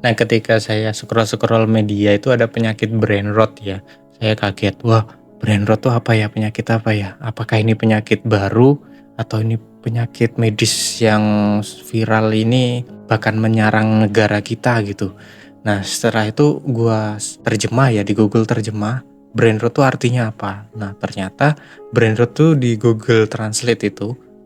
Nah, ketika saya scroll-scroll media itu ada penyakit brain rot ya. Saya kaget, wah brain rot tuh apa ya? Penyakit apa ya? Apakah ini penyakit baru atau ini penyakit medis yang viral ini bahkan menyerang negara kita gitu. Nah, setelah itu gua terjemah ya di Google terjemah, brain rot tuh artinya apa. Nah, ternyata brain rot tuh di Google Translate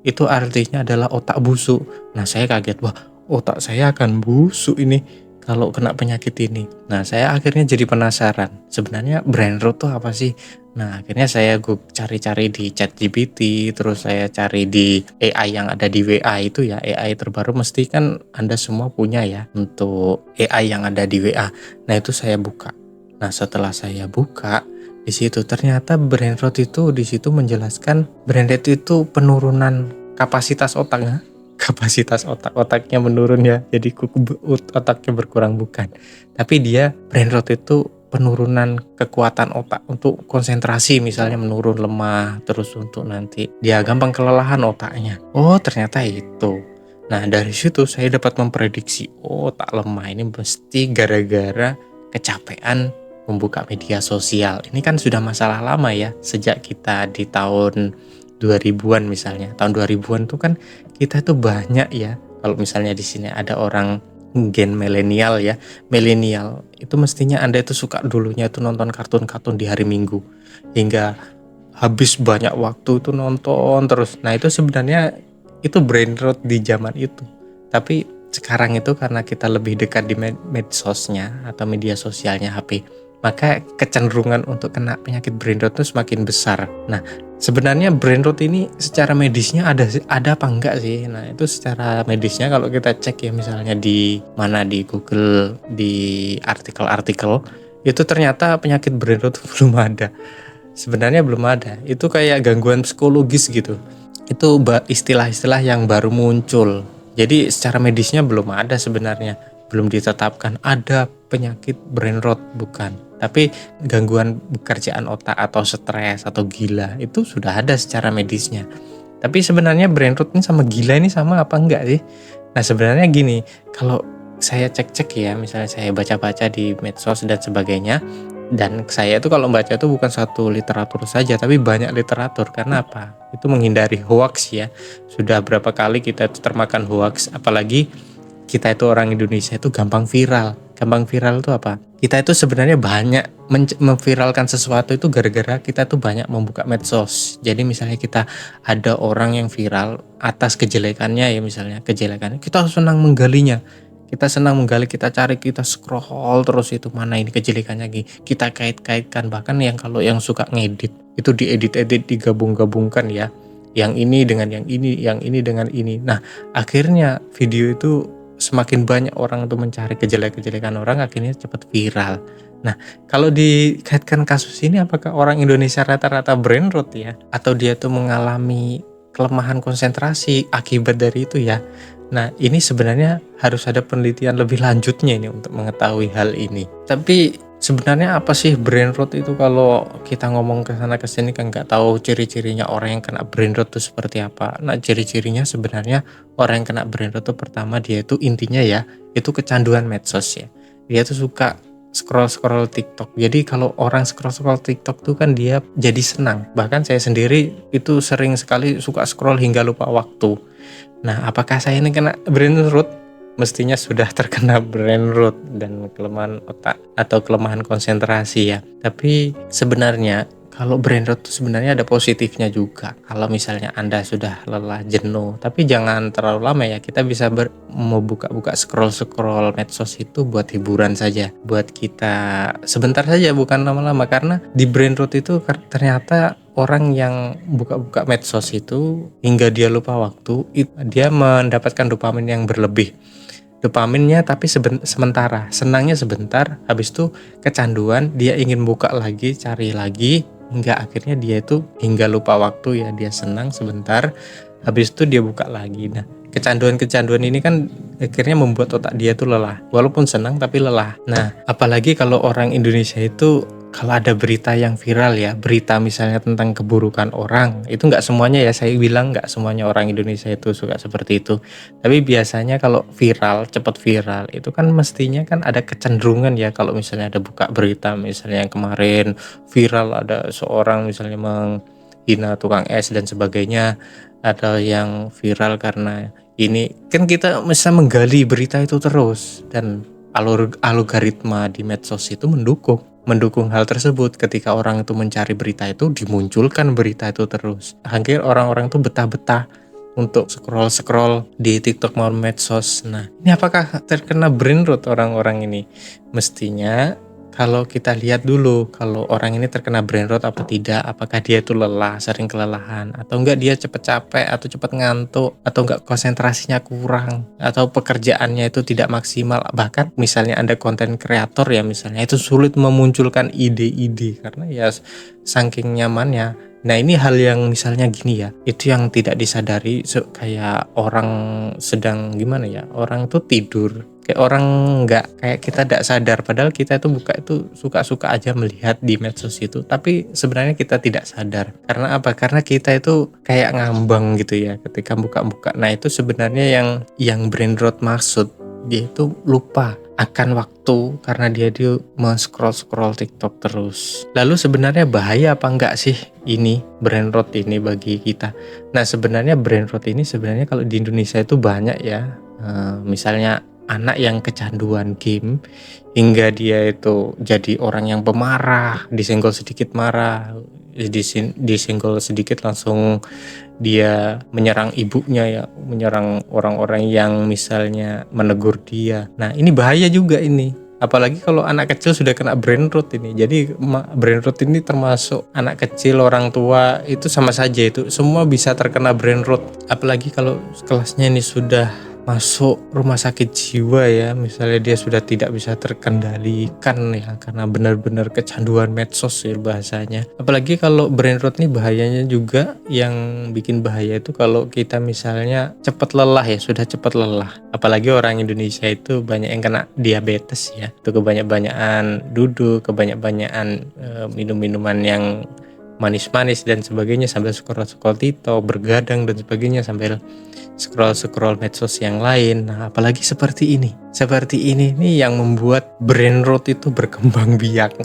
itu artinya adalah otak busuk. Nah, saya kaget, wah otak saya akan busuk ini kalau kena penyakit ini. Nah, saya akhirnya jadi penasaran. Sebenarnya brain rot tuh apa sih? Nah, akhirnya saya cari-cari di ChatGPT, terus saya cari di AI yang ada di WA itu ya, AI terbaru mesti kan Anda semua punya ya untuk AI yang ada di WA. Nah, itu saya buka. Nah, setelah saya buka, di situ ternyata brain rot itu di situ menjelaskan brain rot itu penurunan kapasitas otaknya. Kapasitas otaknya menurun ya, jadi otaknya berkurang bukan, tapi dia brain rot itu penurunan kekuatan otak untuk konsentrasi, misalnya menurun, lemah, terus untuk nanti dia gampang kelelahan otaknya. Oh ternyata itu. Nah dari situ saya dapat memprediksi, oh otak lemah ini mesti gara-gara kecapean membuka media sosial. Ini kan sudah masalah lama ya, sejak kita di tahun 2000-an misalnya. Tahun 2000-an tuh kan kita tuh banyak ya. Kalau misalnya di sini ada orang gen milenial ya. Milenial itu mestinya Anda itu suka dulunya itu nonton kartun-kartun di hari Minggu. Hingga habis banyak waktu itu nonton terus. Nah, itu sebenarnya itu brain rot di zaman itu. Tapi sekarang itu karena kita lebih dekat di medsosnya atau media sosialnya HP, maka kecenderungan untuk kena penyakit brain rot itu semakin besar. Nah, sebenarnya brain rot ini secara medisnya ada apa enggak sih? Nah, itu secara medisnya kalau kita cek ya misalnya di mana di Google, di artikel-artikel, itu ternyata penyakit brain rot belum ada. Sebenarnya belum ada. Itu kayak gangguan psikologis gitu. Itu istilah-istilah yang baru muncul. Jadi secara medisnya belum ada sebenarnya. Belum ditetapkan ada penyakit brain rot, bukan. Tapi gangguan pekerjaan otak atau stres atau gila itu sudah ada secara medisnya. Tapi sebenarnya brain rot ini sama gila ini sama apa enggak sih? Nah sebenarnya gini, kalau saya cek-cek ya, misalnya saya baca-baca di medsos dan sebagainya, dan saya itu kalau baca itu bukan satu literatur saja, tapi banyak literatur. Karena apa? Itu menghindari hoax ya. Sudah berapa kali kita itu termakan hoax, apalagi kita itu orang Indonesia itu gampang viral. Gampang viral itu apa? Kita itu sebenarnya banyak memviralkan sesuatu itu gara-gara kita tuh banyak membuka medsos. Jadi misalnya kita ada orang yang viral atas kejelekannya ya, misalnya kejelekannya, kita senang menggalinya. Kita senang menggali, kita cari, kita scroll terus itu mana ini kejelekannya lagi. Kita kait-kaitkan, bahkan yang kalau yang suka ngedit itu diedit-edit, digabung-gabungkan ya. Yang ini dengan yang ini dengan ini. Nah, akhirnya video itu semakin banyak orang tuh mencari kejelekan orang, akhirnya cepat viral. Nah, kalau dikaitkan kasus ini, apakah orang Indonesia rata-rata brain rot ya? Atau dia tuh mengalami kelemahan konsentrasi akibat dari itu ya? Nah, ini sebenarnya harus ada penelitian lebih lanjutnya ini untuk mengetahui hal ini. Tapi sebenarnya apa sih brain rot itu? Kalau kita ngomong ke sana ke sini kan nggak tahu ciri-cirinya orang yang kena brain rot itu seperti apa. Nah, ciri-cirinya sebenarnya orang yang kena brain rot itu pertama dia itu intinya ya, itu kecanduan medsos ya. Dia tuh suka scroll-scroll TikTok. Jadi kalau orang scroll-scroll TikTok tuh kan dia jadi senang. Bahkan saya sendiri itu sering sekali suka scroll hingga lupa waktu. Nah, apakah saya ini kena brain rot? Mestinya sudah terkena brain rot dan kelemahan otak atau kelemahan konsentrasi ya. Tapi sebenarnya kalau brain rot itu sebenarnya ada positifnya juga. Kalau misalnya Anda sudah lelah, jenuh, tapi jangan terlalu lama ya. Kita bisa mau buka-buka scroll-scroll medsos itu buat hiburan saja. Buat kita sebentar saja, bukan lama-lama. Karena di brain rot itu ternyata orang yang buka-buka medsos itu hingga dia lupa waktu, dia mendapatkan dopamin yang berlebih. Dopaminnya tapi sementara, senangnya sebentar, habis itu kecanduan, dia ingin buka lagi, cari lagi, hingga akhirnya dia itu hingga lupa waktu ya, dia senang sebentar, habis itu dia buka lagi. Nah, kecanduan-kecanduan ini kan akhirnya membuat otak dia itu lelah, walaupun senang tapi lelah. Nah, apalagi kalau orang Indonesia itu kalau ada berita yang viral ya, berita misalnya tentang keburukan orang, itu nggak semuanya ya, saya bilang nggak semuanya orang Indonesia itu suka seperti itu. Tapi biasanya kalau viral, cepat viral, itu kan mestinya kan ada kecenderungan ya, kalau misalnya ada buka berita, misalnya yang kemarin viral ada seorang misalnya menghina tukang es dan sebagainya, ada yang viral karena ini, kan kita bisa menggali berita itu terus, dan algoritma di medsos itu mendukung hal tersebut. Ketika orang itu mencari berita itu, dimunculkan berita itu terus. Akhirnya orang-orang tuh betah-betah untuk scroll-scroll di TikTok maupun medsos. Nah, ini apakah terkena brain rot orang-orang ini? Mestinya kalau kita lihat dulu, kalau orang ini terkena brain rot apa tidak, apakah dia itu lelah, sering kelelahan, atau enggak dia cepat capek, atau cepat ngantuk, atau enggak konsentrasinya kurang, atau pekerjaannya itu tidak maksimal. Bahkan misalnya Anda konten kreator ya, misalnya itu sulit memunculkan ide-ide karena ya saking nyamannya. Nah, ini hal yang misalnya gini ya, itu yang tidak disadari, kayak orang sedang gimana ya, orang tuh tidur, kayak orang nggak, kayak kita tidak sadar, padahal kita itu buka itu suka-suka aja melihat di medsos itu, tapi sebenarnya kita tidak sadar. Karena apa? Karena kita itu kayak ngambang gitu ya ketika buka-buka. Nah, itu sebenarnya yang brain rot maksud, dia itu lupa akan waktu karena dia scroll TikTok terus. Lalu sebenarnya bahaya apa enggak sih ini brain rot ini bagi kita? Nah, sebenarnya brain rot ini sebenarnya kalau di Indonesia itu banyak ya. Misalnya anak yang kecanduan game hingga dia itu jadi orang yang pemarah, disenggol sedikit marah, disenggol sedikit langsung dia menyerang ibunya ya, menyerang orang-orang yang misalnya menegur dia. Nah, ini bahaya juga ini. Apalagi kalau anak kecil sudah kena brain rot ini. Jadi brain rot ini termasuk anak kecil, orang tua, itu sama saja, itu semua bisa terkena brain rot. Apalagi kalau kelasnya ini sudah masuk rumah sakit jiwa ya, misalnya dia sudah tidak bisa terkendalikan ya karena benar-benar kecanduan medsos ya bahasanya. Apalagi kalau brain rot ini bahayanya juga, yang bikin bahaya itu kalau kita misalnya cepat lelah ya, sudah cepat lelah. Apalagi orang Indonesia itu banyak yang kena diabetes ya, itu kebanyakan duduk, kebanyakan minum-minuman yang manis-manis dan sebagainya, sambil scroll TikTok, bergadang dan sebagainya, sambil scroll medsos yang lain. Nah, apalagi seperti ini nih yang membuat brain rot itu berkembang biak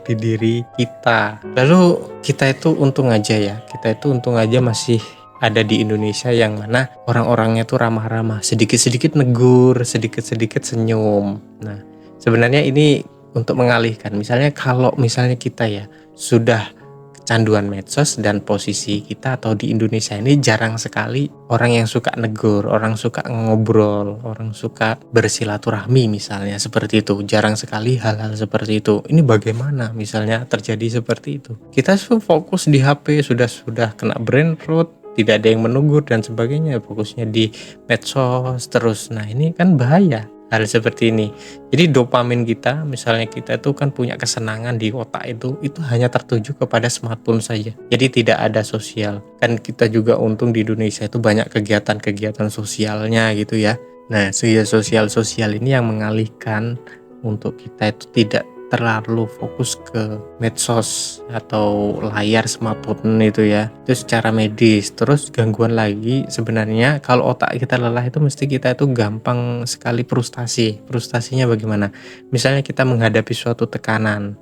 di diri kita. Lalu kita itu untung aja masih ada di Indonesia yang mana orang-orangnya tuh ramah-ramah, sedikit-sedikit negur, sedikit-sedikit senyum. Nah, sebenarnya ini untuk mengalihkan. Misalnya kalau misalnya kita ya sudah kecanduan medsos, dan posisi kita atau di Indonesia ini jarang sekali orang yang suka negur, orang suka ngobrol, orang suka bersilaturahmi misalnya seperti itu. Jarang sekali hal-hal seperti itu. Ini bagaimana misalnya terjadi seperti itu? Kita fokus di HP, sudah kena brain rot, tidak ada yang menegur dan sebagainya, fokusnya di medsos terus. Nah, ini kan bahaya hal seperti ini. Jadi dopamin kita, misalnya kita itu kan punya kesenangan di otak itu hanya tertuju kepada smartphone saja. Jadi tidak ada sosial. Kan kita juga untung di Indonesia itu banyak kegiatan-kegiatan sosialnya gitu ya. Nah, sosial ini yang mengalihkan untuk kita itu tidak terlalu fokus ke medsos atau layar smartphone itu ya. Itu secara medis. Terus gangguan lagi sebenarnya kalau otak kita lelah itu mesti kita itu gampang sekali frustasi. Frustasinya bagaimana? Misalnya kita menghadapi suatu tekanan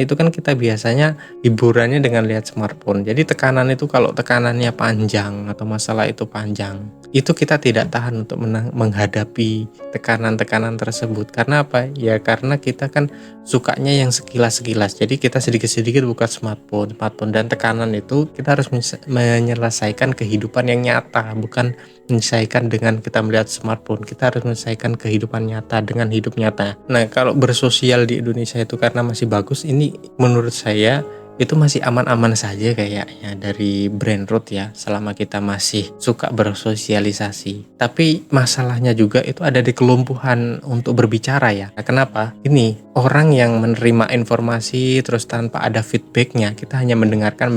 itu kan kita biasanya hiburannya dengan lihat smartphone. Jadi tekanan itu, kalau tekanannya panjang atau masalah itu panjang, itu kita tidak tahan untuk menghadapi tekanan-tekanan tersebut. Karena apa? Ya karena kita kan sukanya yang sekilas-sekilas. Jadi kita sedikit-sedikit buka smartphone, dan tekanan itu kita harus menyelesaikan kehidupan yang nyata, bukan menyelesaikan dengan kita melihat smartphone. Kita harus menyelesaikan kehidupan nyata dengan hidup nyata. Nah, kalau bersosial di Indonesia itu karena masih bagus, ini menurut saya itu masih aman-aman saja kayaknya dari brain rot ya, selama kita masih suka bersosialisasi. Tapi masalahnya juga itu ada di kelumpuhan untuk berbicara ya. Nah, kenapa? Ini orang yang menerima informasi terus tanpa ada feedbacknya, kita hanya mendengarkan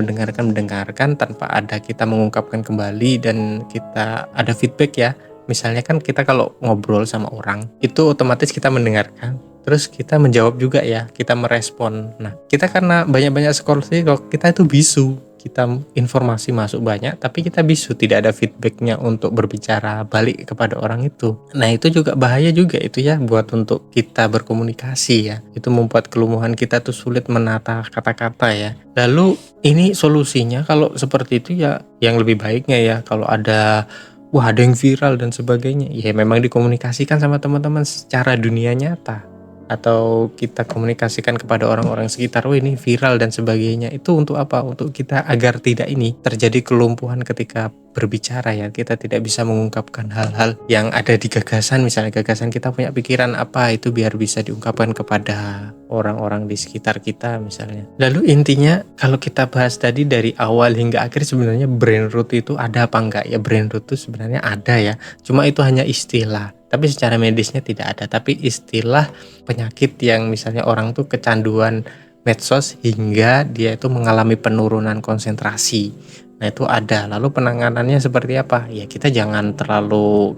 tanpa ada kita mengungkapkan kembali dan kita ada feedback ya. Misalnya kan kita kalau ngobrol sama orang itu otomatis kita mendengarkan, terus kita menjawab juga ya, kita merespon. Nah, kita karena banyak-banyak scroll TikTok, kita itu bisu. Kita informasi masuk banyak, tapi kita bisu, tidak ada feedbacknya untuk berbicara balik kepada orang itu. Nah, itu juga bahaya juga itu ya, buat untuk kita berkomunikasi ya. Itu membuat kelumuhan kita tuh sulit menata kata-kata ya. Lalu ini solusinya kalau seperti itu ya, yang lebih baiknya ya, kalau ada wah ada yang viral dan sebagainya, ya memang dikomunikasikan sama teman-teman secara dunia nyata, atau kita komunikasikan kepada orang-orang sekitar, oh ini viral dan sebagainya. Itu untuk apa? Untuk kita agar tidak ini terjadi kelumpuhan ketika berbicara ya. Kita tidak bisa mengungkapkan hal-hal yang ada di gagasan, misalnya gagasan kita punya pikiran apa, itu biar bisa diungkapkan kepada orang-orang di sekitar kita misalnya. Lalu intinya kalau kita bahas tadi dari awal hingga akhir, sebenarnya brain rot itu ada apa enggak ya? Brain rot itu sebenarnya ada ya, cuma itu hanya istilah, tapi secara medisnya tidak ada. Tapi istilah penyakit yang misalnya orang tuh kecanduan medsos hingga dia itu mengalami penurunan konsentrasi. Nah, itu ada. Lalu penanganannya seperti apa? Ya kita jangan terlalu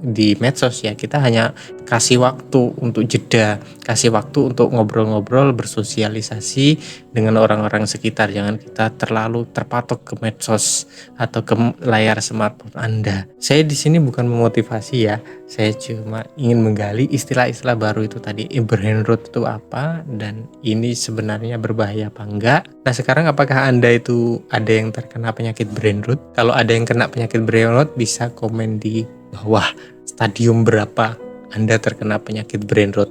di medsos ya, kita hanya kasih waktu untuk jeda, kasih waktu untuk ngobrol-ngobrol, bersosialisasi dengan orang-orang sekitar. Jangan kita terlalu terpatok ke medsos atau ke layar smartphone Anda. Saya di sini bukan memotivasi ya, saya cuma ingin menggali istilah-istilah baru itu tadi. Brain rot itu apa, dan ini sebenarnya berbahaya apa enggak. Nah, sekarang apakah Anda itu ada yang terkena penyakit brain rot? Kalau ada yang kena penyakit brain rot, bisa komen di bawah stadium berapa Anda terkena penyakit brain rot.